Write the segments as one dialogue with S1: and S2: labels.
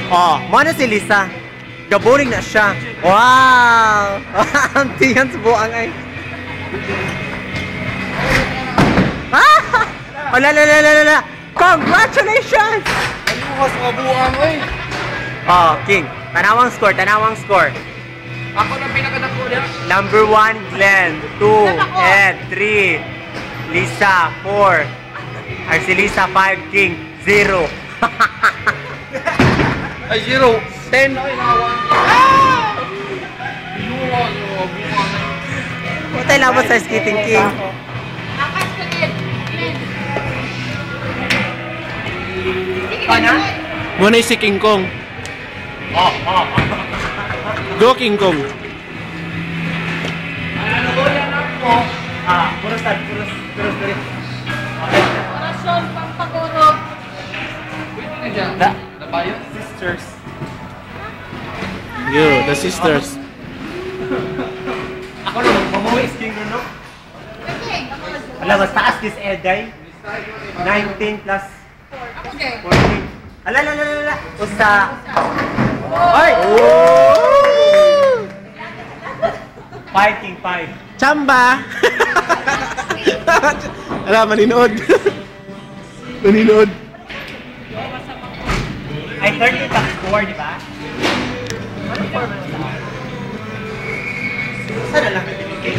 S1: Oh, mo na si Lisa. Gaboring na siya. Wow! Ang tiyan sa buang ay. Ah! Ala. Congratulations!
S2: Ano ka sa buang ay?
S1: Oh, King. Tanawang score.
S2: Ako na pinakadako niya.
S1: Number 1, Glenn. 2, Ed. 3, Lisa. 4. Ay, si Lisa, 5, King. 0.
S2: Ay, 0. 10 na inawa. Binuwa.
S1: Huwag tayo labot sa skating, King.
S3: Akas ka din.
S1: Ano?
S2: Muna si King Kong. Go King Kong.
S1: Ano ko yan ako? Puros.
S3: Orasyon, pampagurog.
S2: Pwede na dyan. Nabayo?
S1: Sisters.
S2: Yo, the sisters.
S1: Ako naman, mamuwi King no?
S3: Pwede.
S1: Alam, mas taas this Eday. 19 plus
S3: Ako din.
S1: 14. Ala. Usa. Ay! 5, King 5.
S2: Chamba! Ala, maninood. Maninood.
S1: Ay, 30 top score, di ba? Ano score mo sa akin? Saan na lang pinipigay?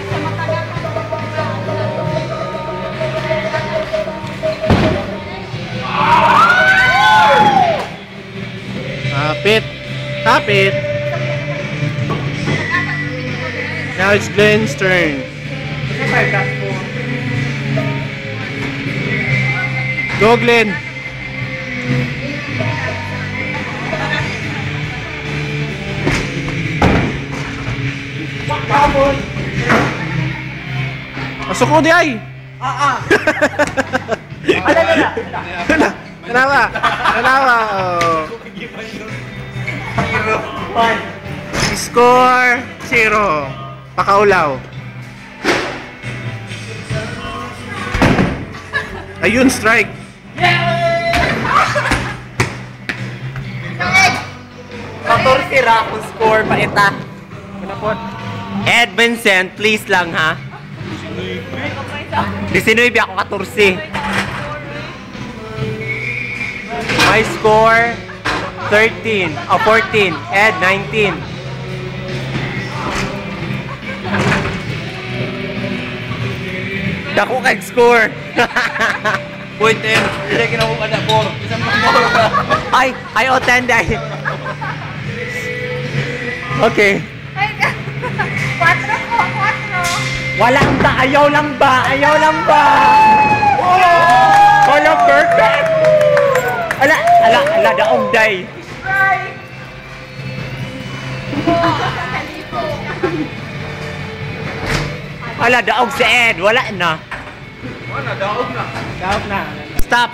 S3: Sa matagal pa.
S2: Hapit. Now it's Glenn's turn.
S1: Ano 5 top score?
S2: Go Glenn.
S1: Kapon!
S2: Pasok ko di ay.
S1: Ala.
S2: Nalawa. Oh.
S1: Hero. 1.
S2: Score 0. Pakaulaw. Ayun, strike.
S1: 14 ra akong score pa ita. Ed Vincent, please lang ha. 19 ako 14. My score 13. 14. Ed 19. Dako kag score.
S2: Point 10. Hindi kinabuka na 4. Isang
S1: Ay, 10 dahil. Okay.
S3: 4 po, 4.
S1: Walang ba? Ayaw lang ba? Wala, perfect! Ala, daong day.
S3: Right.
S1: Ala, daog si Ed. Wala na.
S2: daog na.
S1: Stop.